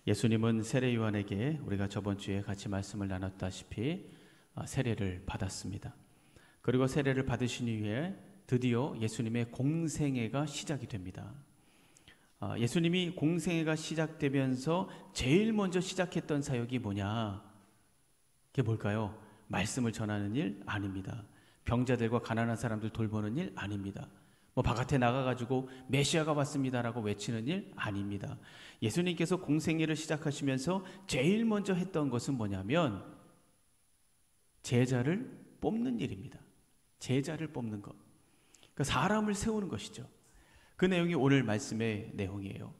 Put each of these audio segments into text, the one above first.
예수님은 세례 요한에게 우리가 저번 주에 같이 말씀을 나눴다시피 세례를 받았습니다. 그리고 세례를 받으신 이후에 드디어 예수님의 공생애가 시작이 됩니다. 예수님이 공생애가 시작되면서 제일 먼저 시작했던 사역이 뭐냐? 그게 뭘까요? 말씀을 전하는 일 아닙니다. 병자들과 가난한 사람들 돌보는 일 아닙니다. 바깥에 나가가지고 메시아가 왔습니다라고 외치는 일 아닙니다. 예수님께서 공생애를 시작하시면서 제일 먼저 했던 것은 뭐냐면 제자를 뽑는 일입니다. 제자를 뽑는 것. 그러니까 사람을 세우는 것이죠. 그 내용이 오늘 말씀의 내용이에요.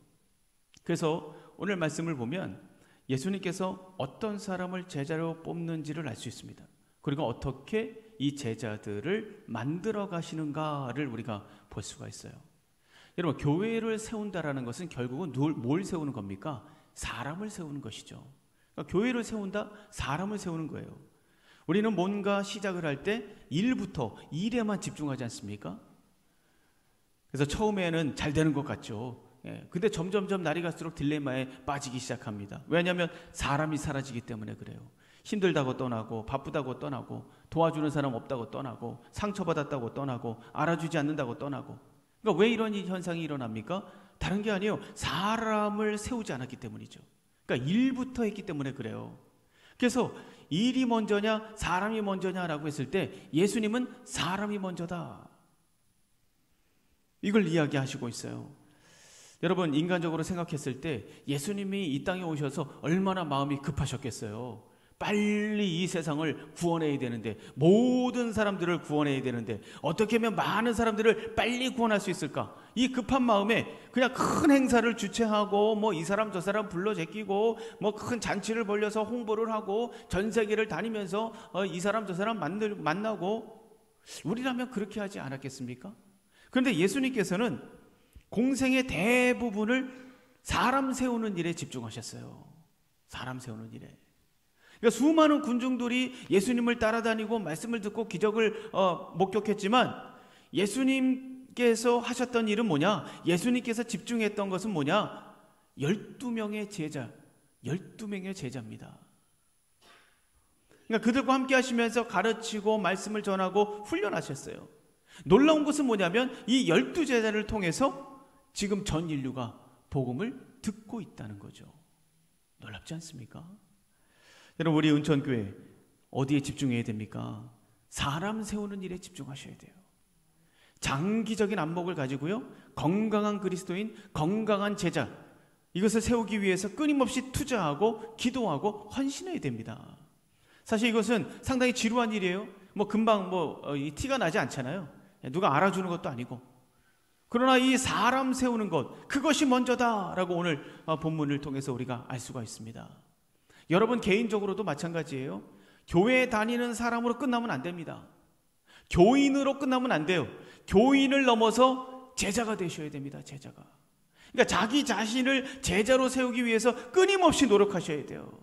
그래서 오늘 말씀을 보면 예수님께서 어떤 사람을 제자로 뽑는지를 알 수 있습니다. 그리고 어떻게 이 제자들을 만들어 가시는가를 우리가 볼 수가 있어요. 여러분, 교회를 세운다라는 것은 결국은 뭘 세우는 겁니까? 사람을 세우는 것이죠. 그러니까 교회를 세운다, 사람을 세우는 거예요. 우리는 뭔가 시작을 할 때 일에만 집중하지 않습니까? 그래서 처음에는 잘 되는 것 같죠. 근데 점점점 날이 갈수록 딜레마에 빠지기 시작합니다. 왜냐하면 사람이 사라지기 때문에 그래요. 힘들다고 떠나고, 바쁘다고 떠나고, 도와주는 사람 없다고 떠나고, 상처받았다고 떠나고, 알아주지 않는다고 떠나고. 그러니까 왜 이런 현상이 일어납니까? 다른 게 아니에요. 사람을 세우지 않았기 때문이죠. 그러니까 일부터 했기 때문에 그래요. 그래서 일이 먼저냐 사람이 먼저냐라고 했을 때 예수님은 사람이 먼저다, 이걸 이야기하시고 있어요. 여러분, 인간적으로 생각했을 때 예수님이 이 땅에 오셔서 얼마나 마음이 급하셨겠어요. 빨리 이 세상을 구원해야 되는데, 모든 사람들을 구원해야 되는데 어떻게 하면 많은 사람들을 빨리 구원할 수 있을까? 이 급한 마음에 그냥 큰 행사를 주최하고 이 사람 저 사람 불러 제끼고 큰 잔치를 벌려서 홍보를 하고 전 세계를 다니면서 이 사람 저 사람 만나고, 우리라면 그렇게 하지 않았겠습니까? 그런데 예수님께서는 공생의 대부분을 사람 세우는 일에 집중하셨어요. 사람 세우는 일에. 그러니까 수많은 군중들이 예수님을 따라다니고 말씀을 듣고 기적을 목격했지만 예수님께서 하셨던 일은 뭐냐? 예수님께서 집중했던 것은 뭐냐? 12명의 제자, 12명의 제자입니다. 그러니까 그들과 함께 하시면서 가르치고 말씀을 전하고 훈련하셨어요. 놀라운 것은 뭐냐면 이 12제자를 통해서 지금 전 인류가 복음을 듣고 있다는 거죠. 놀랍지 않습니까? 여러분, 우리 은천교회 어디에 집중해야 됩니까? 사람 세우는 일에 집중하셔야 돼요. 장기적인 안목을 가지고요, 건강한 그리스도인, 건강한 제자, 이것을 세우기 위해서 끊임없이 투자하고 기도하고 헌신해야 됩니다. 사실 이것은 상당히 지루한 일이에요. 금방 티가 나지 않잖아요. 누가 알아주는 것도 아니고. 그러나 이 사람 세우는 것, 그것이 먼저다라고 오늘 본문을 통해서 우리가 알 수가 있습니다. 여러분 개인적으로도 마찬가지예요. 교회에 다니는 사람으로 끝나면 안 됩니다. 교인으로 끝나면 안 돼요. 교인을 넘어서 제자가 되셔야 됩니다. 제자가. 그러니까 자기 자신을 제자로 세우기 위해서 끊임없이 노력하셔야 돼요.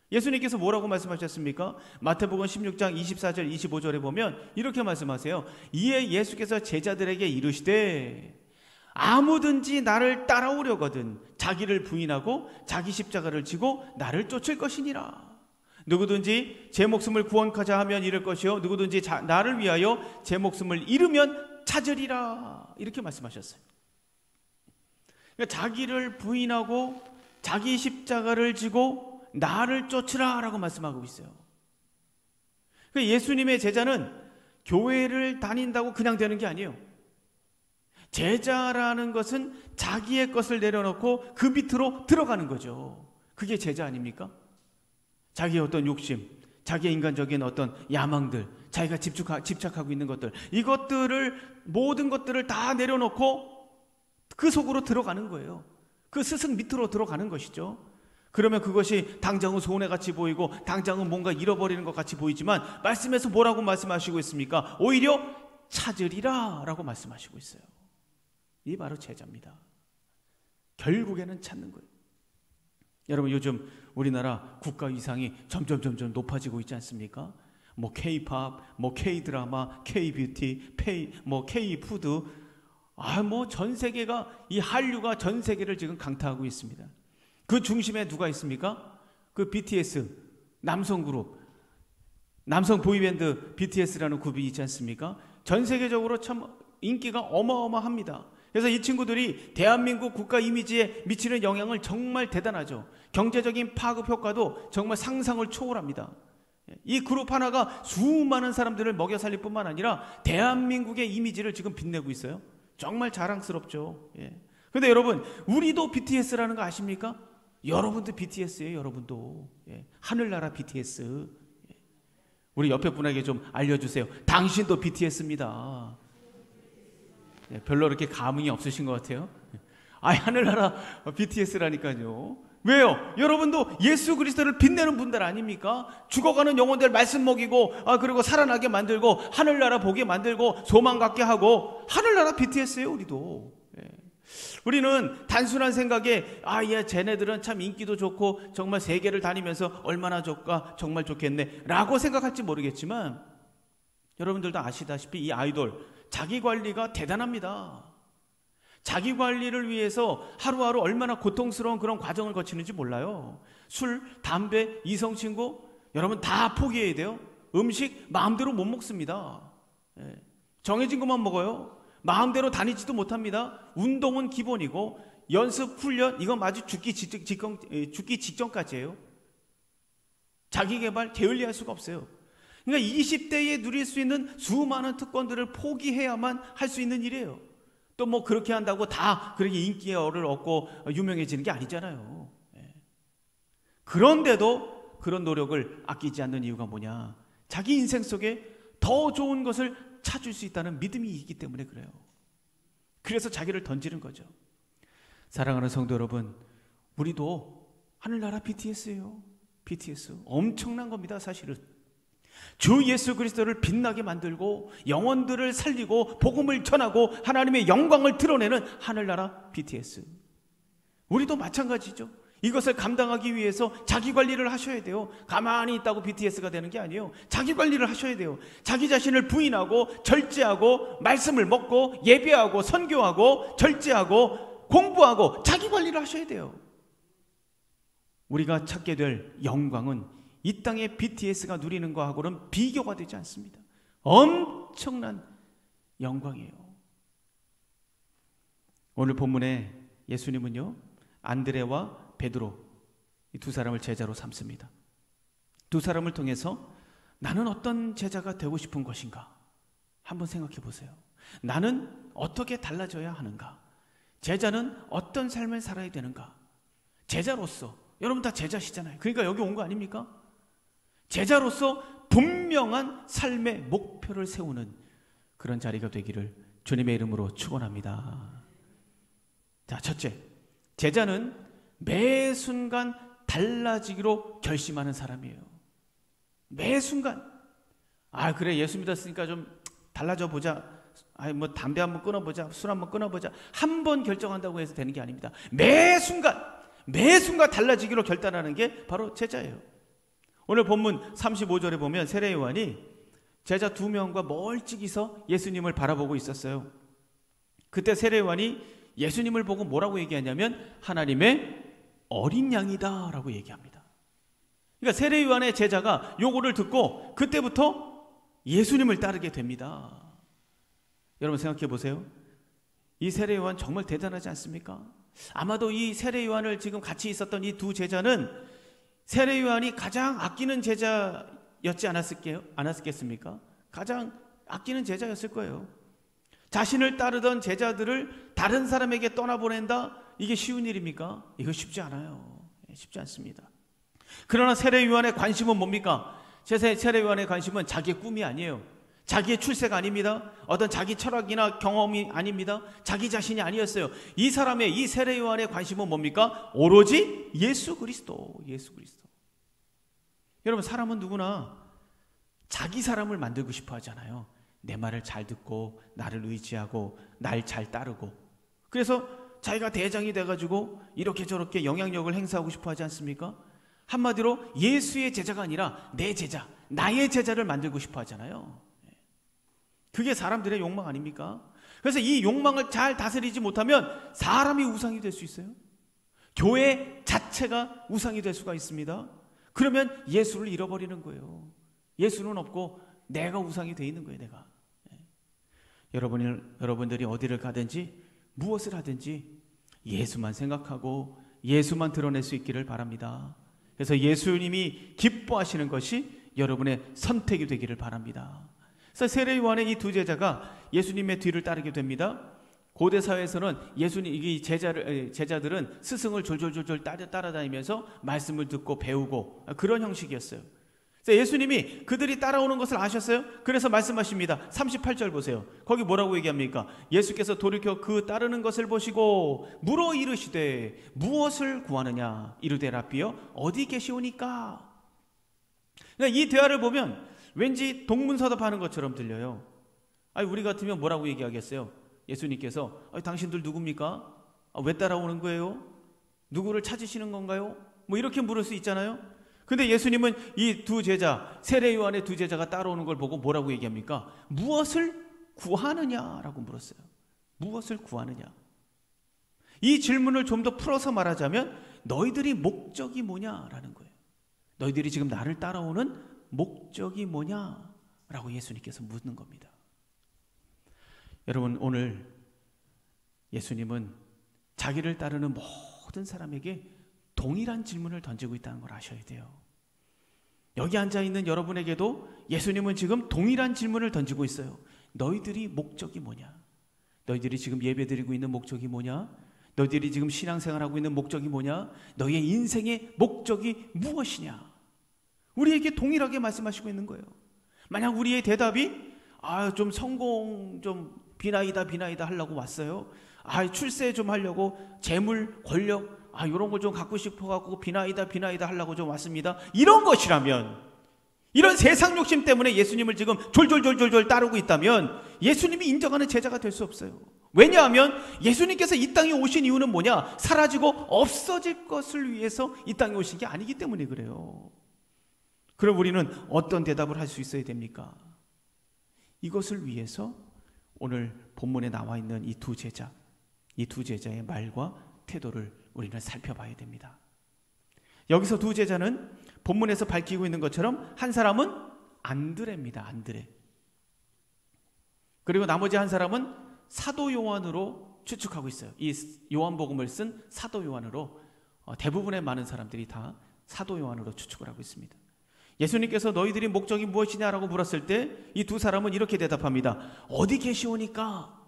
예수님께서 뭐라고 말씀하셨습니까? 마태복음 16장 24절 25절에 보면 이렇게 말씀하세요. 이에 예수께서 제자들에게 이르시되 아무든지 나를 따라오려거든 자기를 부인하고 자기 십자가를 지고 나를 쫓을 것이니라. 누구든지 제 목숨을 구원하자 하면 잃을 것이요 누구든지 나를 위하여 제 목숨을 잃으면 찾으리라. 이렇게 말씀하셨어요. 그러니까 자기를 부인하고 자기 십자가를 지고 나를 쫓으라 라고 말씀하고 있어요. 그러니까 예수님의 제자는 교회를 다닌다고 그냥 되는 게 아니에요. 제자라는 것은 자기의 것을 내려놓고 그 밑으로 들어가는 거죠. 그게 제자 아닙니까? 자기의 어떤 욕심, 자기의 인간적인 어떤 야망들, 자기가 집착하고 있는 것들, 모든 것들을 다 내려놓고 그 속으로 들어가는 거예요. 그 스승 밑으로 들어가는 것이죠. 그러면 그것이 당장은 손해같이 보이고 당장은 뭔가 잃어버리는 것 같이 보이지만 말씀에서 뭐라고 말씀하시고 있습니까? 오히려 찾으리라 라고 말씀하시고 있어요. 이 바로 제자입니다. 결국에는 찾는 거예요. 여러분, 요즘 우리나라 국가 위상이 점점 높아지고 있지 않습니까? K-팝, K-드라마, K-뷰티, K-푸드, 전 세계가, 이 한류가 전 세계를 지금 강타하고 있습니다. 그 중심에 누가 있습니까? 그 BTS, 남성 그룹, 남성 보이밴드 BTS라는 그룹이 있지 않습니까? 전 세계적으로 참 인기가 어마어마합니다. 그래서 이 친구들이 대한민국 국가 이미지에 미치는 영향을 정말 대단하죠. 경제적인 파급 효과도 정말 상상을 초월합니다. 이 그룹 하나가 수많은 사람들을 먹여 살릴 뿐만 아니라 대한민국의 이미지를 지금 빛내고 있어요. 정말 자랑스럽죠. 그런데 여러분, 우리도 BTS라는 거 아십니까? 여러분도 BTS예요. 여러분도. 하늘나라 BTS. 우리 옆에 분에게 좀 알려주세요. 당신도 BTS입니다. 별로 그렇게 감흥이 없으신 것 같아요. 하늘나라 BTS라니까요. 왜요? 여러분도 예수 그리스도를 빛내는 분들 아닙니까? 죽어가는 영혼들 말씀 먹이고, 그리고 살아나게 만들고, 하늘나라 보게 만들고, 소망 갖게 하고, 하늘나라 BTS예요. 우리도. 우리는 단순한 생각에 쟤네들은 참 인기도 좋고 정말 세계를 다니면서 얼마나 좋을까, 정말 좋겠네 라고 생각할지 모르겠지만, 여러분들도 아시다시피 이 아이돌 자기관리가 대단합니다. 자기관리를 위해서 하루하루 얼마나 고통스러운 그런 과정을 거치는지 몰라요. 술, 담배, 이성친구 여러분 다 포기해야 돼요. 음식 마음대로 못 먹습니다. 정해진 것만 먹어요. 마음대로 다니지도 못합니다. 운동은 기본이고 연습, 훈련 이건 마주 죽기 직전까지예요. 자기개발 게을리할 수가 없어요. 그러니까 20대에 누릴 수 있는 수많은 특권들을 포기해야만 할 수 있는 일이에요. 또 뭐 그렇게 한다고 다 그렇게 인기를 얻고 유명해지는 게 아니잖아요. 그런데도 그런 노력을 아끼지 않는 이유가 뭐냐? 자기 인생 속에 더 좋은 것을 찾을 수 있다는 믿음이 있기 때문에 그래요. 그래서 자기를 던지는 거죠. 사랑하는 성도 여러분, 우리도 하늘나라 BTS예요. BTS 엄청난 겁니다. 사실은 주 예수 그리스도를 빛나게 만들고 영혼들을 살리고 복음을 전하고 하나님의 영광을 드러내는 하늘나라 BTS. 우리도 마찬가지죠. 이것을 감당하기 위해서 자기 관리를 하셔야 돼요. 가만히 있다고 BTS가 되는 게 아니에요. 자기 관리를 하셔야 돼요. 자기 자신을 부인하고 절제하고 말씀을 먹고 예배하고 선교하고 절제하고 공부하고 자기 관리를 하셔야 돼요. 우리가 찾게 될 영광은 이 땅의 BTS가 누리는 것하고는 비교가 되지 않습니다. 엄청난 영광이에요. 오늘 본문에 예수님은요, 안드레와 베드로 이 두 사람을 제자로 삼습니다. 두 사람을 통해서 나는 어떤 제자가 되고 싶은 것인가 한번 생각해 보세요. 나는 어떻게 달라져야 하는가? 제자는 어떤 삶을 살아야 되는가? 제자로서 여러분 다 제자시잖아요. 그러니까 여기 온 거 아닙니까? 제자로서 분명한 삶의 목표를 세우는 그런 자리가 되기를 주님의 이름으로 축원합니다. 자, 첫째, 제자는 매 순간 달라지기로 결심하는 사람이에요. 매 순간 그래 예수 믿었으니까 좀 달라져 보자. 뭐 담배 한번 끊어보자. 술 한번 끊어보자. 한 번 결정한다고 해서 되는 게 아닙니다. 매 순간 달라지기로 결단하는 게 바로 제자예요. 오늘 본문 35절에 보면 세례 요한이 제자 2명과 멀찍이서 예수님을 바라보고 있었어요. 그때 세례 요한이 예수님을 보고 뭐라고 얘기하냐면 하나님의 어린 양이다 라고 얘기합니다. 그러니까 세례 요한의 제자가 요거를 듣고 그때부터 예수님을 따르게 됩니다. 여러분 생각해 보세요. 이 세례 요한 정말 대단하지 않습니까? 아마도 이 세례 요한을 지금 같이 있었던 이 두 제자는 세례 요한이 가장 아끼는 제자였지 않았겠습니까? 가장 아끼는 제자였을 거예요. 자신을 따르던 제자들을 다른 사람에게 떠나보낸다? 이게 쉬운 일입니까? 이거 쉽지 않아요. 쉽지 않습니다. 그러나 세례 요한의 관심은 뭡니까? 세례 요한의 관심은 자기의 꿈이 아니에요. 자기의 출세가 아닙니다. 어떤 자기 철학이나 경험이 아닙니다. 자기 자신이 아니었어요. 이 세례 요한의 관심은 뭡니까? 오로지 예수 그리스도. 여러분 사람은 누구나 자기 사람을 만들고 싶어 하잖아요. 내 말을 잘 듣고 나를 의지하고 날 잘 따르고, 그래서 자기가 대장이 돼가지고 이렇게 저렇게 영향력을 행사하고 싶어 하지 않습니까? 한마디로 예수의 제자가 아니라 내 제자, 나의 제자를 만들고 싶어 하잖아요. 그게 사람들의 욕망 아닙니까? 그래서 이 욕망을 잘 다스리지 못하면 사람이 우상이 될 수 있어요. 교회 자체가 우상이 될 수가 있습니다. 그러면 예수를 잃어버리는 거예요. 예수는 없고 내가 우상이 돼 있는 거예요. 내가. 여러분들이 어디를 가든지 무엇을 하든지 예수만 생각하고 예수만 드러낼 수 있기를 바랍니다. 그래서 예수님이 기뻐하시는 것이 여러분의 선택이 되기를 바랍니다. 그래서 세례 요한의 이 두 제자가 예수님의 뒤를 따르게 됩니다. 고대 사회에서는 이 제자들은 스승을 졸졸졸 따라다니면서 말씀을 듣고 배우고 그런 형식이었어요. 그래서 예수님이 그들이 따라오는 것을 아셨어요. 그래서 말씀하십니다. 38절 보세요. 거기 뭐라고 얘기합니까? 예수께서 돌이켜 그 따르는 것을 보시고 물어 이르시되 무엇을 구하느냐? 이르되 라삐여 어디 계시오니까? 그러니까 이 대화를 보면 왠지 동문서답하는 것처럼 들려요. 아니, 우리 같으면 뭐라고 얘기하겠어요? 예수님께서 당신들 누굽니까? 왜 따라오는 거예요? 누구를 찾으시는 건가요? 뭐 이렇게 물을 수 있잖아요. 근데 예수님은 이 두 제자, 세례 요한의 두 제자가 따라오는 걸 보고 뭐라고 얘기합니까? 무엇을 구하느냐라고 물었어요. 무엇을 구하느냐? 이 질문을 좀 더 풀어서 말하자면 너희들이 목적이 뭐냐라는 거예요. 너희들이 지금 나를 따라오는 목적이 뭐냐라고 예수님께서 묻는 겁니다. 여러분, 오늘 예수님은 자기를 따르는 모든 사람에게 동일한 질문을 던지고 있다는 걸 아셔야 돼요. 여기 앉아있는 여러분에게도 예수님은 지금 동일한 질문을 던지고 있어요. 너희들이 목적이 뭐냐? 너희들이 지금 예배드리고 있는 목적이 뭐냐? 너희들이 지금 신앙생활하고 있는 목적이 뭐냐? 너희의 인생의 목적이 무엇이냐? 우리에게 동일하게 말씀하시고 있는 거예요. 만약 우리의 대답이 좀 성공 좀 비나이다 하려고 왔어요. 출세 좀 하려고 재물, 권력 이런 걸 좀 갖고 싶어갖고 비나이다 하려고 좀 왔습니다. 이런 것이라면, 이런 세상 욕심 때문에 예수님을 지금 졸졸 따르고 있다면 예수님이 인정하는 제자가 될 수 없어요. 왜냐하면 예수님께서 이 땅에 오신 이유는 뭐냐? 사라지고 없어질 것을 위해서 이 땅에 오신 게 아니기 때문에 그래요. 그럼 우리는 어떤 대답을 할 수 있어야 됩니까? 이것을 위해서 오늘 본문에 나와 있는 이 두 제자의 말과 태도를 우리는 살펴봐야 됩니다. 여기서 두 제자는 본문에서 밝히고 있는 것처럼 한 사람은 안드레입니다. 안드레. 그리고 나머지 한 사람은 사도 요한으로 추측하고 있어요. 이 요한복음을 쓴 사도 요한으로 대부분의 많은 사람들이 다 사도 요한으로 추측을 하고 있습니다. 예수님께서 너희들이 목적이 무엇이냐라고 물었을 때 이 두 사람은 이렇게 대답합니다. 어디 계시오니까?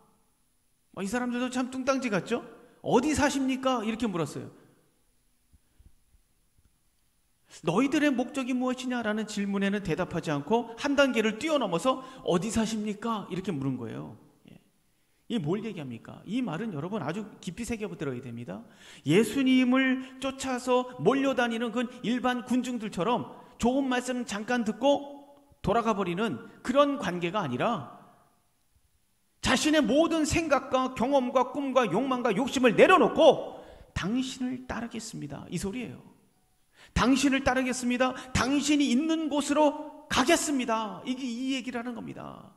이 사람들도 참 뚱땅지 같죠? 어디 사십니까? 이렇게 물었어요. 너희들의 목적이 무엇이냐라는 질문에는 대답하지 않고 한 단계를 뛰어넘어서 어디 사십니까? 이렇게 물은 거예요. 이게 뭘 얘기합니까? 이 말은 여러분 아주 깊이 새겨들어야 됩니다. 예수님을 쫓아서 몰려다니는 그 일반 군중들처럼 좋은 말씀 잠깐 듣고 돌아가 버리는 그런 관계가 아니라 자신의 모든 생각과 경험과 꿈과 욕망과 욕심을 내려놓고 당신을 따르겠습니다. 이 소리예요. 당신을 따르겠습니다. 당신이 있는 곳으로 가겠습니다. 이게 이 얘기라는 겁니다.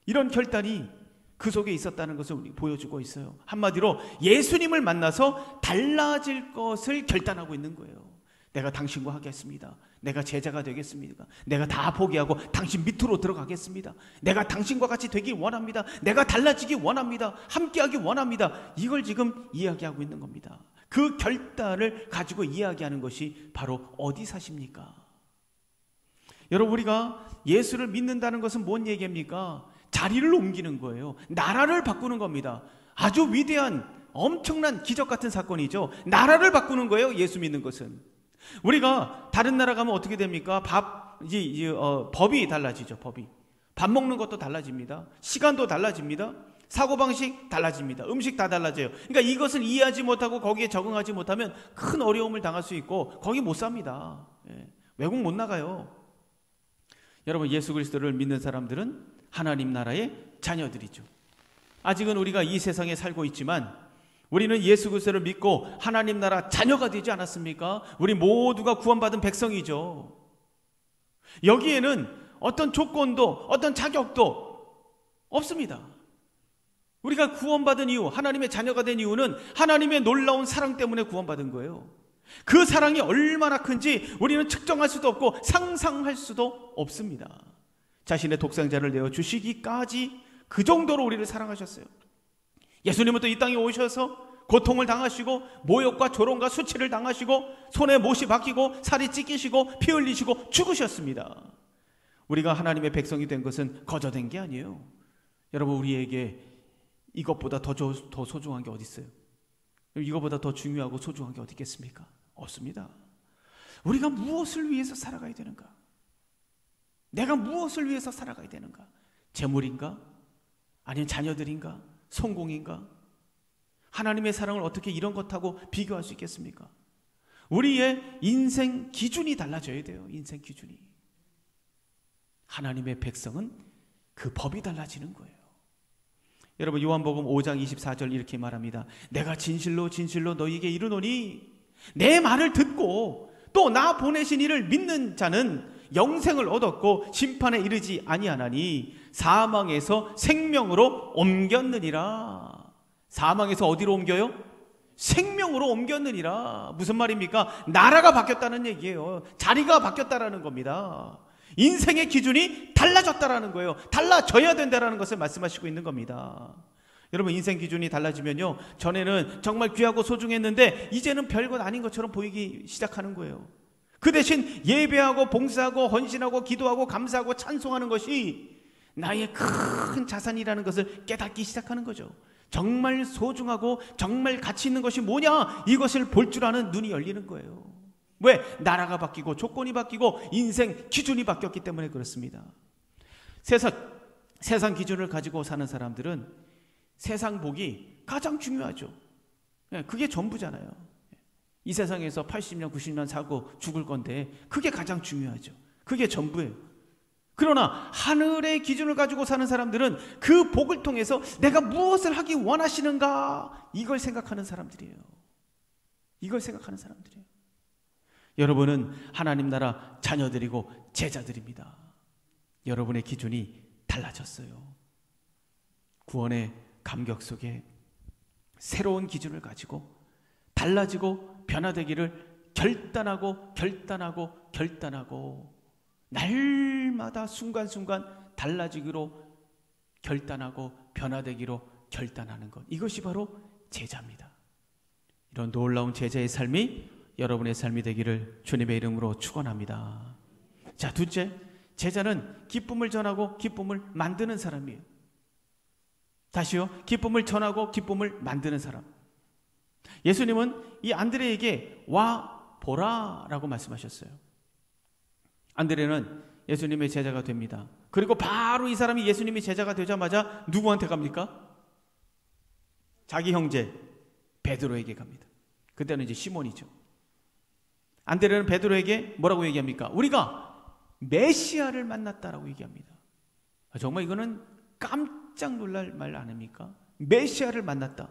이런 결단이 그 속에 있었다는 것을 보여주고 있어요. 한마디로 예수님을 만나서 달라질 것을 결단하고 있는 거예요. 내가 당신과 하겠습니다. 내가 제자가 되겠습니다. 내가 다 포기하고 당신 밑으로 들어가겠습니다. 내가 당신과 같이 되길 원합니다. 내가 달라지기 원합니다. 함께하기 원합니다. 이걸 지금 이야기하고 있는 겁니다. 그 결단을 가지고 이야기하는 것이 바로 어디 사십니까? 여러분, 우리가 예수를 믿는다는 것은 뭔 얘기입니까? 자리를 옮기는 거예요. 나라를 바꾸는 겁니다. 아주 위대한 엄청난 기적 같은 사건이죠. 나라를 바꾸는 거예요. 예수 믿는 것은. 우리가 다른 나라 가면 어떻게 됩니까? 법이 달라지죠. 법이. 밥 먹는 것도 달라집니다. 시간도 달라집니다. 사고방식 달라집니다. 음식 다 달라져요. 그러니까 이것을 이해하지 못하고 거기에 적응하지 못하면 큰 어려움을 당할 수 있고 거기 못 삽니다. 외국 못 나가요. 여러분, 예수 그리스도를 믿는 사람들은 하나님 나라의 자녀들이죠. 아직은 우리가 이 세상에 살고 있지만 우리는 예수 그리스도를 믿고 하나님 나라 자녀가 되지 않았습니까? 우리 모두가 구원받은 백성이죠. 여기에는 어떤 조건도 어떤 자격도 없습니다. 우리가 구원받은 이유, 하나님의 자녀가 된 이유는 하나님의 놀라운 사랑 때문에 구원받은 거예요. 그 사랑이 얼마나 큰지 우리는 측정할 수도 없고 상상할 수도 없습니다. 자신의 독생자를 내어주시기까지 그 정도로 우리를 사랑하셨어요. 예수님은 또 이 땅에 오셔서 고통을 당하시고 모욕과 조롱과 수치를 당하시고 손에 못이 박히고 살이 찢기시고 피 흘리시고 죽으셨습니다. 우리가 하나님의 백성이 된 것은 거저된 게 아니에요. 여러분, 우리에게 이것보다 더 소중한 게 어디 있어요? 이것보다 더 중요하고 소중한 게 어디 있겠습니까? 없습니다. 우리가 무엇을 위해서 살아가야 되는가? 내가 무엇을 위해서 살아가야 되는가? 재물인가? 아니면 자녀들인가? 성공인가? 하나님의 사랑을 어떻게 이런 것하고 비교할 수 있겠습니까? 우리의 인생 기준이 달라져야 돼요. 인생 기준이. 하나님의 백성은 그 법이 달라지는 거예요. 여러분, 요한복음 5장 24절 이렇게 말합니다. 내가 진실로 진실로 너희에게 이르노니 내 말을 듣고 또 나 보내신 이를 믿는 자는 영생을 얻었고 심판에 이르지 아니하나니 사망에서 생명으로 옮겼느니라. 사망에서 어디로 옮겨요? 생명으로 옮겼느니라. 무슨 말입니까? 나라가 바뀌었다는 얘기예요. 자리가 바뀌었다라는 겁니다. 인생의 기준이 달라졌다라는 거예요. 달라져야 된다라는 것을 말씀하시고 있는 겁니다. 여러분, 인생 기준이 달라지면요, 전에는 정말 귀하고 소중했는데 이제는 별것 아닌 것처럼 보이기 시작하는 거예요. 그 대신 예배하고 봉사하고 헌신하고 기도하고 감사하고 찬송하는 것이 나의 큰 자산이라는 것을 깨닫기 시작하는 거죠. 정말 소중하고 정말 가치 있는 것이 뭐냐, 이것을 볼 줄 아는 눈이 열리는 거예요. 왜? 나라가 바뀌고 조건이 바뀌고 인생 기준이 바뀌었기 때문에 그렇습니다. 세상 기준을 가지고 사는 사람들은 세상 복이 가장 중요하죠. 그게 전부잖아요. 이 세상에서 80년 90년 살고 죽을 건데 그게 가장 중요하죠. 그게 전부예요. 그러나 하늘의 기준을 가지고 사는 사람들은 그 복을 통해서 내가 무엇을 하기 원하시는가, 이걸 생각하는 사람들이에요. 이걸 생각하는 사람들이에요. 여러분은 하나님 나라 자녀들이고 제자들입니다. 여러분의 기준이 달라졌어요. 구원의 감격 속에 새로운 기준을 가지고 달라지고 변화되기를 결단하고 날마다 순간순간 달라지기로 결단하고 변화되기로 결단하는 것, 이것이 바로 제자입니다. 이런 놀라운 제자의 삶이 여러분의 삶이 되기를 주님의 이름으로 축원합니다. 자, 둘째, 제자는 기쁨을 전하고 기쁨을 만드는 사람이에요. 다시요, 기쁨을 전하고 기쁨을 만드는 사람. 예수님은 이 안드레에게 와 보라 라고 말씀하셨어요. 안드레는 예수님의 제자가 됩니다. 그리고 바로 이 사람이 예수님의 제자가 되자마자 누구한테 갑니까? 자기 형제 베드로에게 갑니다. 그때는 이제 시몬이죠. 안드레는 베드로에게 뭐라고 얘기합니까? 우리가 메시아를 만났다라고 얘기합니다. 정말 이거는 깜짝 놀랄 말 아닙니까? 메시아를 만났다.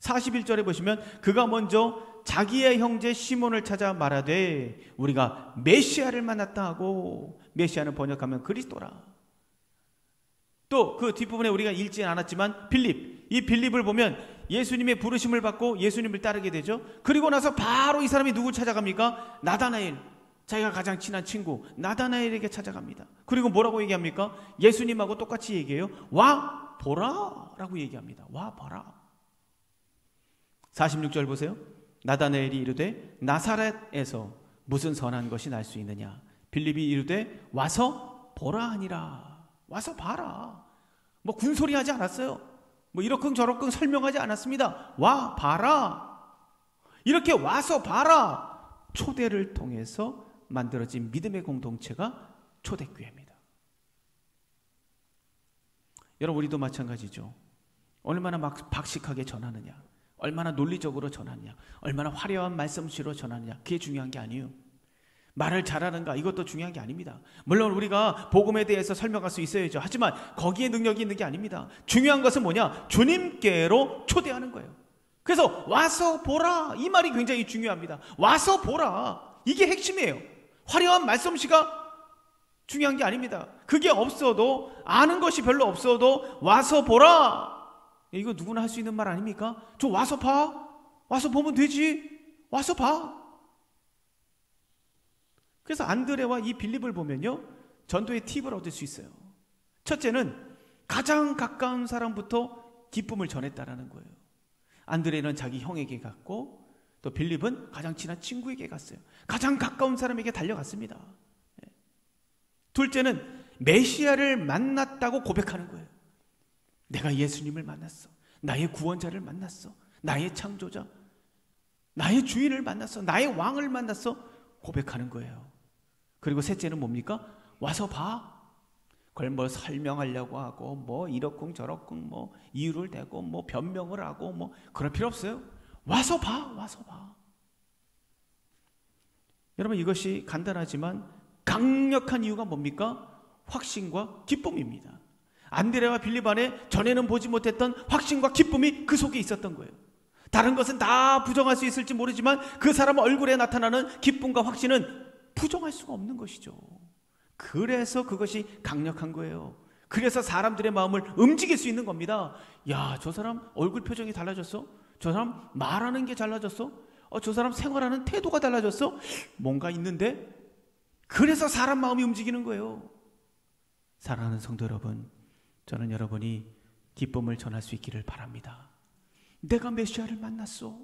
41절에 보시면 그가 먼저 자기의 형제 시몬을 찾아 말하되 우리가 메시아를 만났다 하고, 메시아는 번역하면 그리스도라. 또 그 뒷부분에 우리가 읽지는 않았지만 빌립, 이 빌립을 보면 예수님의 부르심을 받고 예수님을 따르게 되죠. 그리고 나서 바로 이 사람이 누구 찾아갑니까? 나다나엘, 자기가 가장 친한 친구 나다나엘에게 찾아갑니다. 그리고 뭐라고 얘기합니까? 예수님하고 똑같이 얘기해요. 와 보라 라고 얘기합니다. 와 봐라. 46절 보세요. 나다나엘이 이르되 나사렛에서 무슨 선한 것이 날 수 있느냐. 빌립이 이르되 와서 보라 하니라. 와서 봐라. 뭐 군소리 하지 않았어요. 뭐 이러쿵 저러쿵 설명하지 않았습니다. 와 봐라. 이렇게 와서 봐라 초대를 통해서 만들어진 믿음의 공동체가 초대교회입니다. 여러분, 우리도 마찬가지죠. 얼마나 막 박식하게 전하느냐, 얼마나 논리적으로 전하느냐, 얼마나 화려한 말씀씨로 전하느냐, 그게 중요한 게 아니에요. 말을 잘하는가, 이것도 중요한 게 아닙니다. 물론 우리가 복음에 대해서 설명할 수 있어야죠. 하지만 거기에 능력이 있는 게 아닙니다. 중요한 것은 뭐냐? 주님께로 초대하는 거예요. 그래서 와서 보라, 이 말이 굉장히 중요합니다. 와서 보라, 이게 핵심이에요. 화려한 말씀씨가 중요한 게 아닙니다. 그게 없어도, 아는 것이 별로 없어도 와서 보라, 이거 누구나 할 수 있는 말 아닙니까? 저 와서 봐. 와서 보면 되지. 와서 봐. 그래서 안드레와 이 빌립을 보면요, 전도의 팁을 얻을 수 있어요. 첫째는 가장 가까운 사람부터 기쁨을 전했다라는 거예요. 안드레는 자기 형에게 갔고, 또 빌립은 가장 친한 친구에게 갔어요. 가장 가까운 사람에게 달려갔습니다. 둘째는 메시아를 만났다고 고백하는 거예요. 내가 예수님을 만났어. 나의 구원자를 만났어. 나의 창조자, 나의 주인을 만났어. 나의 왕을 만났어. 고백하는 거예요. 그리고 셋째는 뭡니까? 와서 봐. 그걸 뭐 설명하려고 하고 뭐 이러쿵 저러쿵 뭐 이유를 대고 뭐 변명을 하고 뭐 그럴 필요 없어요. 와서 봐. 와서 봐. 여러분, 이것이 간단하지만 강력한 이유가 뭡니까? 확신과 기쁨입니다. 안드레와 빌립 안에 전에는 보지 못했던 확신과 기쁨이 그 속에 있었던 거예요. 다른 것은 다 부정할 수 있을지 모르지만 그 사람 얼굴에 나타나는 기쁨과 확신은 부정할 수가 없는 것이죠. 그래서 그것이 강력한 거예요. 그래서 사람들의 마음을 움직일 수 있는 겁니다. 야, 저 사람 얼굴 표정이 달라졌어? 저 사람 말하는 게 달라졌어? 저 사람 생활하는 태도가 달라졌어? 뭔가 있는데? 그래서 사람 마음이 움직이는 거예요. 사랑하는 성도 여러분, 저는 여러분이 기쁨을 전할 수 있기를 바랍니다. 내가 메시아를 만났어.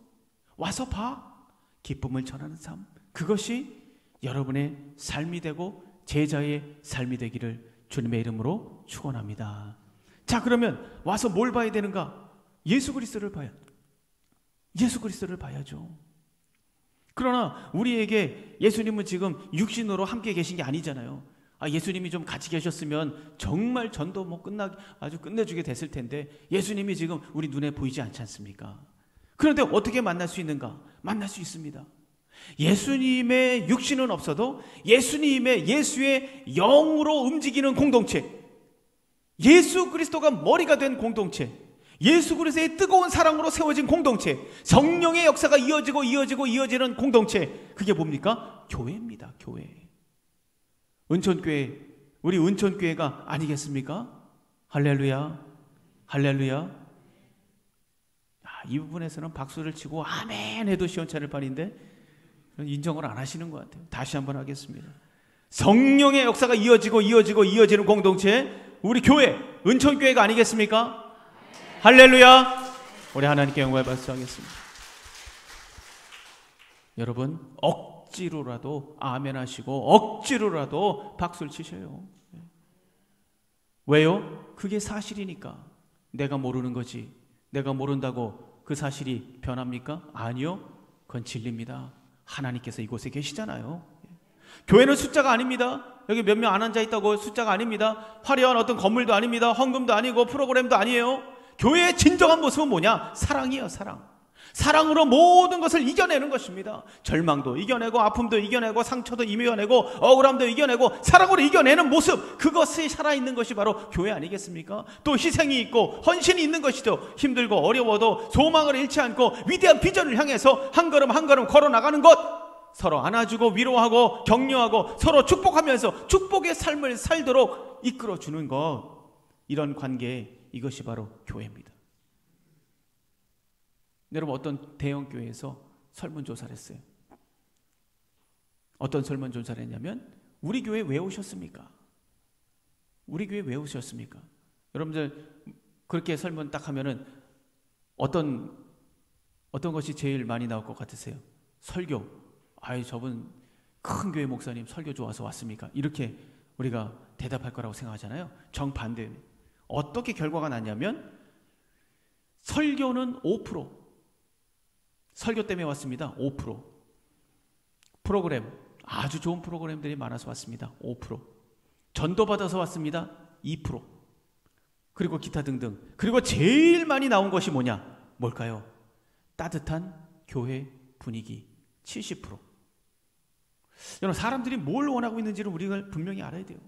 와서 봐. 기쁨을 전하는 삶, 그것이 여러분의 삶이 되고 제자의 삶이 되기를 주님의 이름으로 축원합니다. 자, 그러면 와서 뭘 봐야 되는가? 예수 그리스도를 봐야죠. 그러나 우리에게 예수님은 지금 육신으로 함께 계신 게 아니잖아요. 예수님이 좀 같이 계셨으면 정말 전도 뭐 아주 끝내주게 됐을 텐데 예수님이 지금 우리 눈에 보이지 않지 않습니까? 그런데 어떻게 만날 수 있는가? 만날 수 있습니다. 예수님의 육신은 없어도 예수의 영으로 움직이는 공동체, 예수 그리스도가 머리가 된 공동체, 예수 그리스도의 뜨거운 사랑으로 세워진 공동체, 성령의 역사가 이어지는 공동체, 그게 뭡니까? 교회입니다. 교회. 은천교회, 우리 은천교회가 아니겠습니까? 할렐루야, 할렐루야. 이 부분에서는 박수를 치고 아멘 해도 시원찮을 판인데 인정을 안 하시는 것 같아요. 다시 한번 하겠습니다. 성령의 역사가 이어지는 공동체, 우리 교회, 은천교회가 아니겠습니까? 할렐루야. 우리 하나님께 영광을 발수하겠습니다. 여러분, 억지로라도 아멘 하시고 억지로라도 박수를 치셔요. 왜요? 그게 사실이니까. 내가 모르는 거지. 내가 모른다고 그 사실이 변합니까? 아니요. 그건 진리입니다. 하나님께서 이곳에 계시잖아요. 교회는 숫자가 아닙니다. 여기 몇 명 안 앉아 있다고 숫자가 아닙니다. 화려한 어떤 건물도 아닙니다. 헌금도 아니고 프로그램도 아니에요. 교회의 진정한 모습은 뭐냐? 사랑이에요. 사랑으로 모든 것을 이겨내는 것입니다. 절망도 이겨내고 아픔도 이겨내고 상처도 이겨내고 억울함도 이겨내고 사랑으로 이겨내는 모습, 그것이 살아있는 것이 바로 교회 아니겠습니까? 또 희생이 있고 헌신이 있는 것이죠. 힘들고 어려워도 소망을 잃지 않고 위대한 비전을 향해서 한 걸음 한 걸음 걸어나가는 것, 서로 안아주고 위로하고 격려하고 서로 축복하면서 축복의 삶을 살도록 이끌어주는 것, 이런 관계, 이것이 바로 교회입니다. 여러분, 어떤 대형교회에서 설문조사를 했어요. 어떤 설문조사를 했냐면, 우리 교회 왜 오셨습니까? 우리 교회 왜 오셨습니까? 여러분들 그렇게 설문 딱 하면은 어떤 것이 제일 많이 나올 것 같으세요? 설교. 저분 큰 교회 목사님 설교 좋아서 왔습니까? 이렇게 우리가 대답할 거라고 생각하잖아요. 정반대. 어떻게 결과가 났냐면 설교는 5%, 설교 때문에 왔습니다. 5%. 프로그램, 아주 좋은 프로그램들이 많아서 왔습니다. 5%. 전도 받아서 왔습니다. 2%. 그리고 기타 등등. 그리고 제일 많이 나온 것이 뭐냐? 뭘까요? 따뜻한 교회 분위기. 70%. 여러분, 사람들이 뭘 원하고 있는지를 우리가 분명히 알아야 돼요.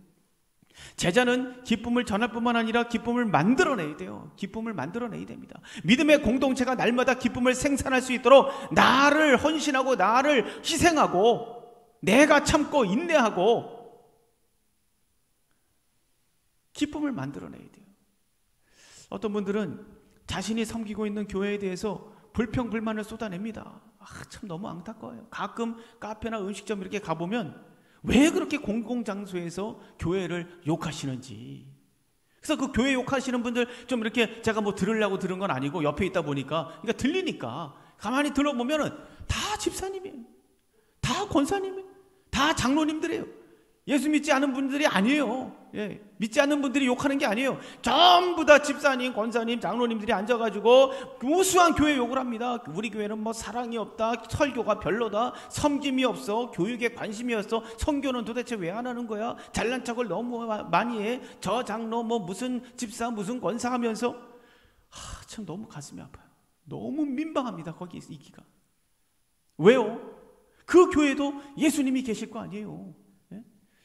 제자는 기쁨을 전할 뿐만 아니라 기쁨을 만들어내야 돼요. 기쁨을 만들어내야 됩니다. 믿음의 공동체가 날마다 기쁨을 생산할 수 있도록 나를 헌신하고 나를 희생하고 내가 참고 인내하고 기쁨을 만들어내야 돼요. 어떤 분들은 자신이 섬기고 있는 교회에 대해서 불평불만을 쏟아냅니다. 참 너무 안타까워요. 가끔 카페나 음식점 이렇게 가보면 왜 그렇게 공공장소에서 교회를 욕하시는지. 그래서 그 교회 욕하시는 분들 좀 이렇게 제가 뭐 들으려고 들은 건 아니고 옆에 있다 보니까, 그러니까 들리니까 가만히 들어보면은 다 집사님이에요. 다 권사님이에요. 다 장로님들이에요. 예수 믿지 않은 분들이 아니에요. 예, 믿지 않는 분들이 욕하는 게 아니에요. 전부 다 집사님, 권사님, 장로님들이 앉아가지고 우수한 교회 욕을 합니다. 우리 교회는 뭐 사랑이 없다, 설교가 별로다, 섬김이 없어, 교육에 관심이 없어, 선교는 도대체 왜 안 하는 거야, 잘난 척을 너무 많이 해, 저 장로 뭐 무슨 집사 무슨 권사 하면서 참 너무 가슴이 아파요. 너무 민망합니다. 거기 있기가. 왜요? 그 교회도 예수님이 계실 거 아니에요.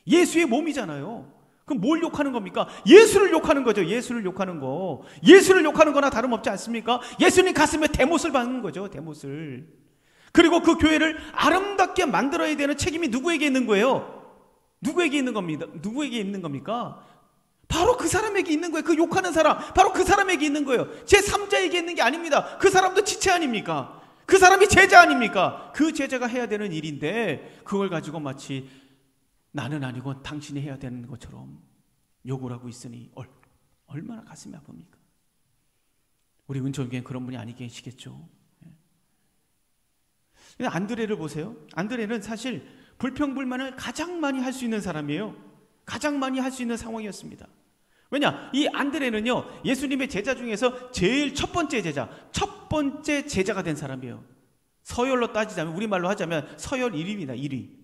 예수의 몸이잖아요. 그럼 뭘 욕하는 겁니까? 예수를 욕하는 거죠. 예수를 욕하는 거. 예수를 욕하는 거나 다름없지 않습니까? 예수님 가슴에 대못을 박는 거죠. 대못을. 그리고 그 교회를 아름답게 만들어야 되는 책임이 누구에게 있는 거예요? 누구에게 있는 겁니다. 누구에게 있는 겁니까? 바로 그 사람에게 있는 거예요. 그 욕하는 사람, 바로 그 사람에게 있는 거예요. 제3자에게 있는 게 아닙니다. 그 사람도 지체 아닙니까? 그 사람이 제자 아닙니까? 그 제자가 해야 되는 일인데 그걸 가지고 마치 나는 아니고 당신이 해야 되는 것처럼 욕을 하고 있으니 얼마나 가슴이 아픕니까? 우리 은총교회는 그런 분이 아니 계시겠죠. 안드레를 보세요. 안드레는 사실 불평불만을 가장 많이 할 수 있는 사람이에요. 가장 많이 할 수 있는 상황이었습니다. 왜냐? 이 안드레는요, 예수님의 제자 중에서 제일 첫 번째 제자가 된 사람이에요. 서열로 따지자면, 우리말로 하자면 서열 1위입니다. 1위.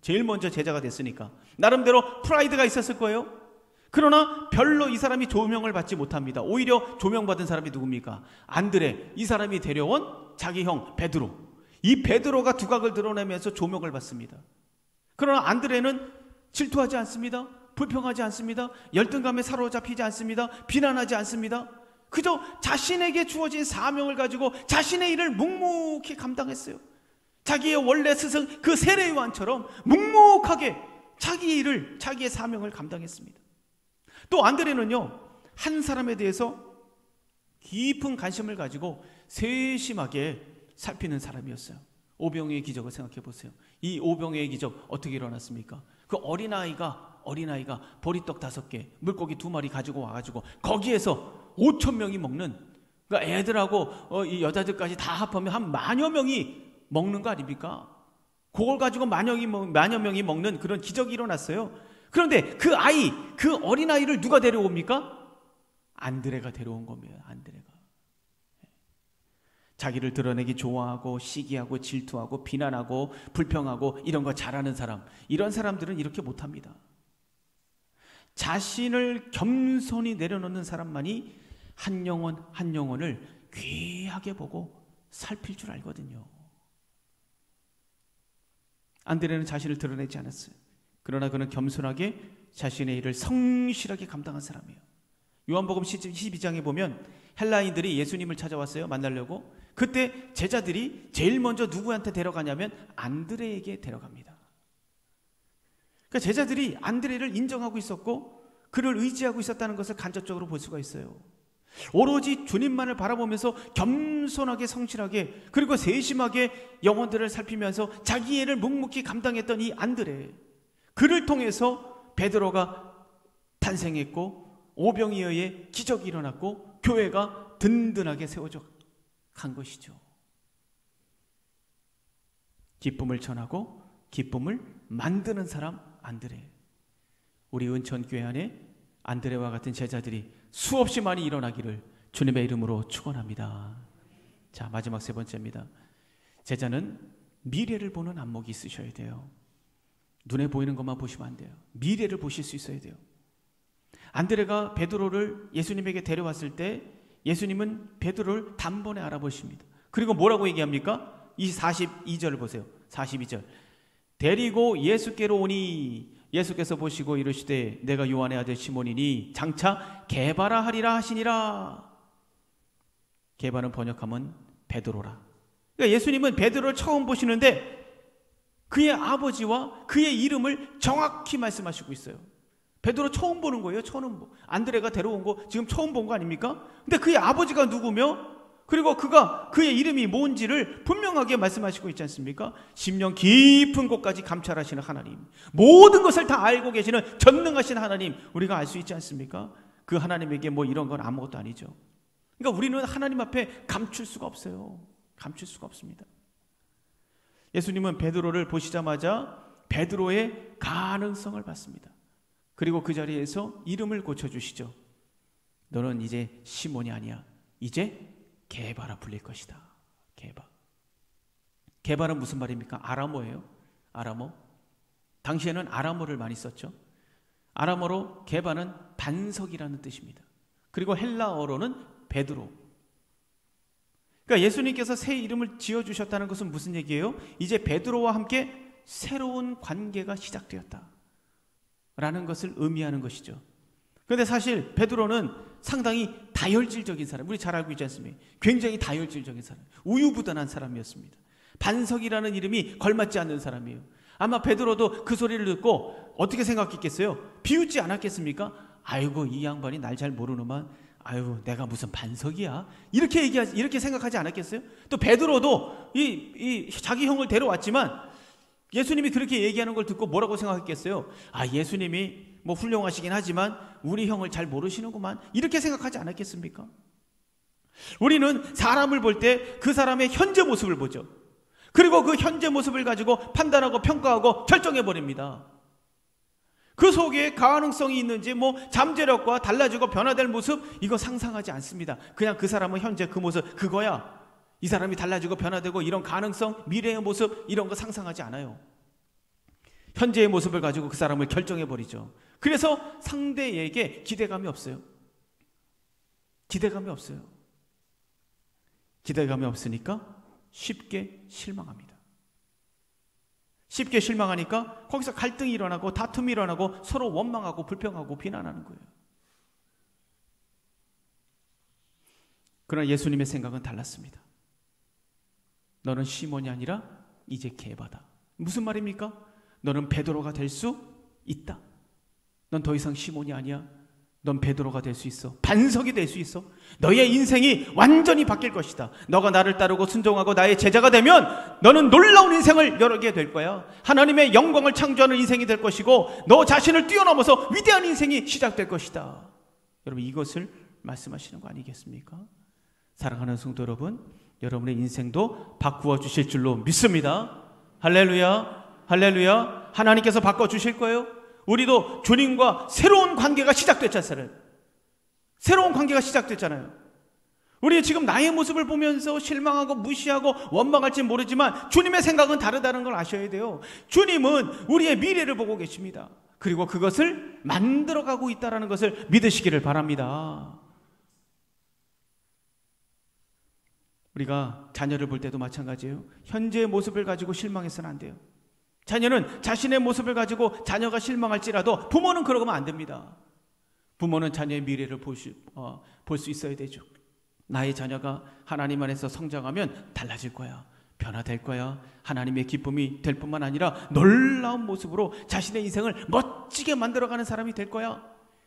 제일 먼저 제자가 됐으니까 나름대로 프라이드가 있었을 거예요. 그러나 별로 이 사람이 조명을 받지 못합니다. 오히려 조명받은 사람이 누굽니까? 안드레. 이 사람이 데려온 자기 형 베드로. 이 베드로가 두각을 드러내면서 조명을 받습니다. 그러나 안드레는 질투하지 않습니다. 불평하지 않습니다. 열등감에 사로잡히지 않습니다. 비난하지 않습니다. 그저 자신에게 주어진 사명을 가지고 자신의 일을 묵묵히 감당했어요. 자기의 원래 스승 그 세례요한처럼 묵묵하게 자기의 일을, 자기의 사명을 감당했습니다. 또 안드레는요, 한 사람에 대해서 깊은 관심을 가지고 세심하게 살피는 사람이었어요. 오병이의 기적을 생각해 보세요. 이 오병이의 기적 어떻게 일어났습니까? 그 어린아이가 보리떡 5개, 물고기 2마리 가지고 와가지고 거기에서 5,000명이 먹는, 그러니까 애들하고 이 여자들까지 다 합하면 한 10,000여 명이 먹는 거 아닙니까? 그걸 가지고 10,000여 명이 먹는 그런 기적이 일어났어요. 그런데 그 어린아이를 누가 데려옵니까? 안드레가 데려온 겁니다. 안드레가. 자기를 드러내기 좋아하고 시기하고 질투하고 비난하고 불평하고 이런 거 잘하는 사람, 이런 사람들은 이렇게 못합니다. 자신을 겸손히 내려놓는 사람만이 한 영혼 한 영혼을 귀하게 보고 살필 줄 알거든요. 안드레는 자신을 드러내지 않았어요. 그러나 그는 겸손하게 자신의 일을 성실하게 감당한 사람이에요. 요한복음 12장에 보면 헬라인들이 예수님을 찾아왔어요. 만나려고. 그때 제자들이 제일 먼저 누구한테 데려가냐면 안드레에게 데려갑니다. 그러니까 제자들이 안드레를 인정하고 있었고 그를 의지하고 있었다는 것을 간접적으로 볼 수가 있어요. 오로지 주님만을 바라보면서 겸손하게 성실하게 그리고 세심하게 영혼들을 살피면서 자기 일을 묵묵히 감당했던 이 안드레, 그를 통해서 베드로가 탄생했고 오병이어의 기적이 일어났고 교회가 든든하게 세워져 간 것이죠. 기쁨을 전하고 기쁨을 만드는 사람 안드레. 우리 은천교회 안에 안드레와 같은 제자들이 수없이 많이 일어나기를 주님의 이름으로 축원합니다. 자, 마지막 3번째입니다. 제자는 미래를 보는 안목이 있으셔야 돼요. 눈에 보이는 것만 보시면 안 돼요. 미래를 보실 수 있어야 돼요. 안드레가 베드로를 예수님에게 데려왔을 때 예수님은 베드로를 단번에 알아보십니다. 그리고 뭐라고 얘기합니까? 이 42절을 보세요. 42절. 데리고 예수께로 오니 예수께서 보시고 이르시되 내가 요한의 아들 시몬이니 장차 게바라 하리라 하시니라. 게바는 번역하면 베드로라. 그러니까 예수님은 베드로를 처음 보시는데 그의 아버지와 그의 이름을 정확히 말씀하시고 있어요. 베드로 처음 보는 거예요. 안드레가 데려온 거 지금 처음 본 거 아닙니까? 근데 그의 아버지가 누구며, 그리고 그의 이름이 뭔지를 분명하게 말씀하시고 있지 않습니까? 심령 깊은 곳까지 감찰하시는 하나님, 모든 것을 다 알고 계시는 전능하신 하나님, 우리가 알 수 있지 않습니까? 그 하나님에게 뭐 이런 건 아무것도 아니죠. 그러니까 우리는 하나님 앞에 감출 수가 없어요. 감출 수가 없습니다. 예수님은 베드로를 보시자마자 베드로의 가능성을 봤습니다. 그리고 그 자리에서 이름을 고쳐주시죠. 너는 이제 시몬이 아니야. 이제 게바라 불릴 것이다. 게바는 무슨 말입니까? 아람어예요. 아람어. 당시에는 아람어를 많이 썼죠. 아람어로 게바는 반석이라는 뜻입니다. 그리고 헬라어로는 베드로. 그러니까 예수님께서 새 이름을 지어주셨다는 것은 무슨 얘기예요? 이제 베드로와 함께 새로운 관계가 시작되었다 라는 것을 의미하는 것이죠. 그런데 사실 베드로는 상당히 다혈질적인 사람, 우리 잘 알고 있지 않습니까? 굉장히 다혈질적인 사람, 우유부단한 사람이었습니다. 반석이라는 이름이 걸맞지 않는 사람이에요. 아마 베드로도 그 소리를 듣고 어떻게 생각했겠어요? 비웃지 않았겠습니까? 아이고, 이 양반이 날 잘 모르는만, 아유, 내가 무슨 반석이야? 이렇게 생각하지 않았겠어요? 또 베드로도 자기 형을 데려왔지만 예수님이 그렇게 얘기하는 걸 듣고 뭐라고 생각했겠어요? 아, 예수님이 뭐 훌륭하시긴 하지만 우리 형을 잘 모르시는구만, 이렇게 생각하지 않았겠습니까? 우리는 사람을 볼 때 그 사람의 현재 모습을 보죠. 그리고 그 현재 모습을 가지고 판단하고 평가하고 결정해버립니다. 그 속에 가능성이 있는지, 뭐 잠재력과 달라지고 변화될 모습, 이거 상상하지 않습니다. 그냥 그 사람은 현재 그 모습, 그거야. 이 사람이 달라지고 변화되고 이런 가능성, 미래의 모습, 이런 거 상상하지 않아요. 현재의 모습을 가지고 그 사람을 결정해버리죠. 그래서 상대에게 기대감이 없어요. 기대감이 없으니까 쉽게 실망합니다. 쉽게 실망하니까 거기서 갈등이 일어나고 다툼이 일어나고 서로 원망하고 불평하고 비난하는 거예요. 그러나 예수님의 생각은 달랐습니다. 너는 시몬이 아니라 이제 게바다. 무슨 말입니까? 너는 베드로가 될 수 있다. 넌 더 이상 시몬이 아니야. 넌 베드로가 될 수 있어. 반석이 될 수 있어. 너의 인생이 완전히 바뀔 것이다. 너가 나를 따르고 순종하고 나의 제자가 되면 너는 놀라운 인생을 열게 될 거야. 하나님의 영광을 창조하는 인생이 될 것이고 너 자신을 뛰어넘어서 위대한 인생이 시작될 것이다. 여러분, 이것을 말씀하시는 거 아니겠습니까? 사랑하는 성도 여러분, 여러분의 인생도 바꾸어 주실 줄로 믿습니다. 할렐루야, 할렐루야. 하나님께서 바꿔주실 거예요. 우리도 주님과 새로운 관계가 시작됐잖아요. 새로운 관계가 시작됐잖아요. 우리 지금 나의 모습을 보면서 실망하고 무시하고 원망할지 모르지만 주님의 생각은 다르다는 걸 아셔야 돼요. 주님은 우리의 미래를 보고 계십니다. 그리고 그것을 만들어가고 있다는 것을 믿으시기를 바랍니다. 우리가 자녀를 볼 때도 마찬가지예요. 현재의 모습을 가지고 실망해서는 안 돼요. 자녀는 자신의 모습을 가지고 자녀가 실망할지라도 부모는 그러면 안 됩니다. 부모는 자녀의 미래를 볼 수 있어야 되죠. 나의 자녀가 하나님 안에서 성장하면 달라질 거야. 변화될 거야. 하나님의 기쁨이 될 뿐만 아니라 놀라운 모습으로 자신의 인생을 멋지게 만들어가는 사람이 될 거야.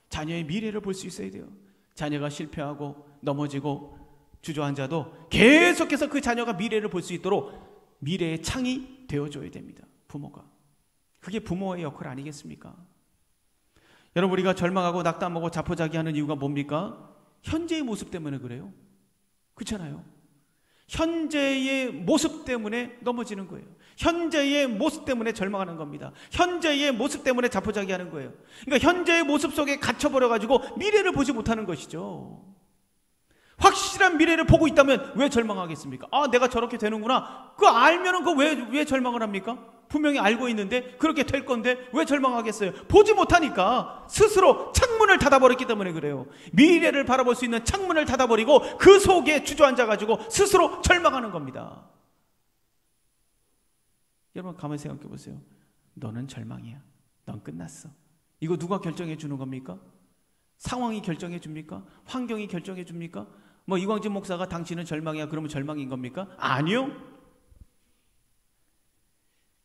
자녀의 미래를 볼 수 있어야 돼요. 자녀가 실패하고 넘어지고 주저앉아도 계속해서 그 자녀가 미래를 볼 수 있도록 미래의 창이 되어줘야 됩니다. 부모가. 그게 부모의 역할 아니겠습니까? 여러분, 우리가 절망하고 낙담하고 자포자기하는 이유가 뭡니까? 현재의 모습 때문에 그래요. 그렇잖아요. 현재의 모습 때문에 넘어지는 거예요. 현재의 모습 때문에 절망하는 겁니다. 현재의 모습 때문에 자포자기하는 거예요. 그러니까 현재의 모습 속에 갇혀버려가지고 미래를 보지 못하는 것이죠. 확실한 미래를 보고 있다면 왜 절망하겠습니까? 아, 내가 저렇게 되는구나. 그거 알면은 왜 절망을 합니까? 분명히 알고 있는데 그렇게 될 건데 왜 절망하겠어요? 보지 못하니까 스스로 창문을 닫아버렸기 때문에 그래요. 미래를 바라볼 수 있는 창문을 닫아버리고 그 속에 주저앉아가지고 스스로 절망하는 겁니다. 여러분, 가만히 생각해 보세요. 너는 절망이야. 넌 끝났어. 이거 누가 결정해 주는 겁니까? 상황이 결정해 줍니까? 환경이 결정해 줍니까? 뭐 이광진 목사가 당신은 절망이야 그러면 절망인 겁니까? 아니요.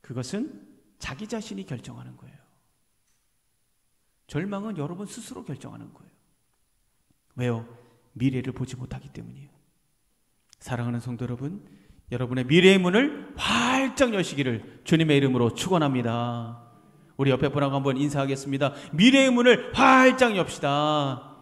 그것은 자기 자신이 결정하는 거예요. 절망은 여러분 스스로 결정하는 거예요. 왜요? 미래를 보지 못하기 때문이에요. 사랑하는 성도 여러분, 여러분의 미래의 문을 활짝 여시기를 주님의 이름으로 축원합니다. 우리 옆에 분하고 한번 인사하겠습니다. 미래의 문을 활짝 엽시다.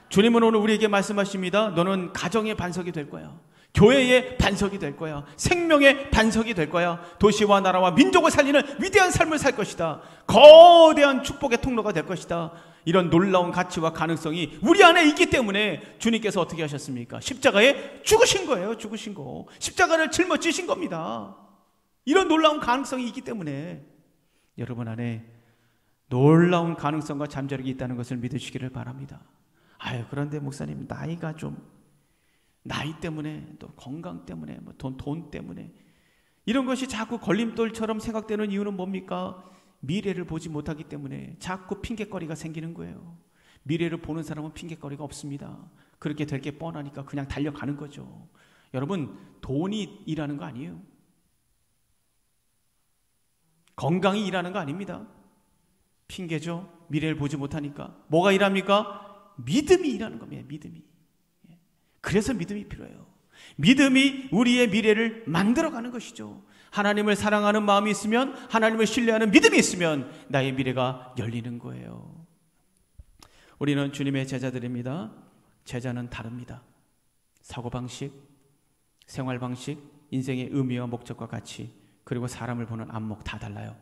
주님은 오늘 우리에게 말씀하십니다. 너는 가정의 반석이 될 거야. 교회의 반석이 될 거야. 생명의 반석이 될 거야. 도시와 나라와 민족을 살리는 위대한 삶을 살 것이다. 거대한 축복의 통로가 될 것이다. 이런 놀라운 가치와 가능성이 우리 안에 있기 때문에 주님께서 어떻게 하셨습니까? 십자가에 죽으신 거예요. 죽으신 거. 십자가를 짊어지신 겁니다. 이런 놀라운 가능성이 있기 때문에 여러분 안에 놀라운 가능성과 잠재력이 있다는 것을 믿으시기를 바랍니다. 그런데 목사님, 나이 때문에, 또 건강 때문에, 돈 때문에 이런 것이 자꾸 걸림돌처럼 생각되는 이유는 뭡니까? 미래를 보지 못하기 때문에 자꾸 핑계거리가 생기는 거예요. 미래를 보는 사람은 핑계거리가 없습니다. 그렇게 될 게 뻔하니까 그냥 달려가는 거죠. 여러분, 돈이 일하는 거 아니에요. 건강이 일하는 거 아닙니다. 핑계죠. 미래를 보지 못하니까. 뭐가 일합니까? 믿음이 일하는 겁니다. 믿음이. 그래서 믿음이 필요해요. 믿음이 우리의 미래를 만들어가는 것이죠. 하나님을 사랑하는 마음이 있으면, 하나님을 신뢰하는 믿음이 있으면 나의 미래가 열리는 거예요. 우리는 주님의 제자들입니다. 제자는 다릅니다. 사고방식, 생활방식, 인생의 의미와 목적과 가치, 그리고 사람을 보는 안목 다 달라요.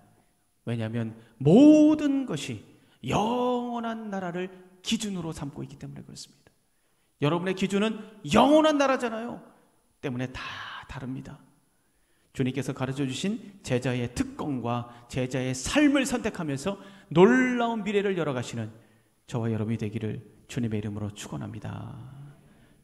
왜냐하면 모든 것이 영원한 나라를 기준으로 삼고 있기 때문에 그렇습니다. 여러분의 기준은 영원한 나라잖아요. 때문에 다 다릅니다. 주님께서 가르쳐 주신 제자의 특권과 제자의 삶을 선택하면서 놀라운 미래를 열어가시는 저와 여러분이 되기를 주님의 이름으로 축원합니다.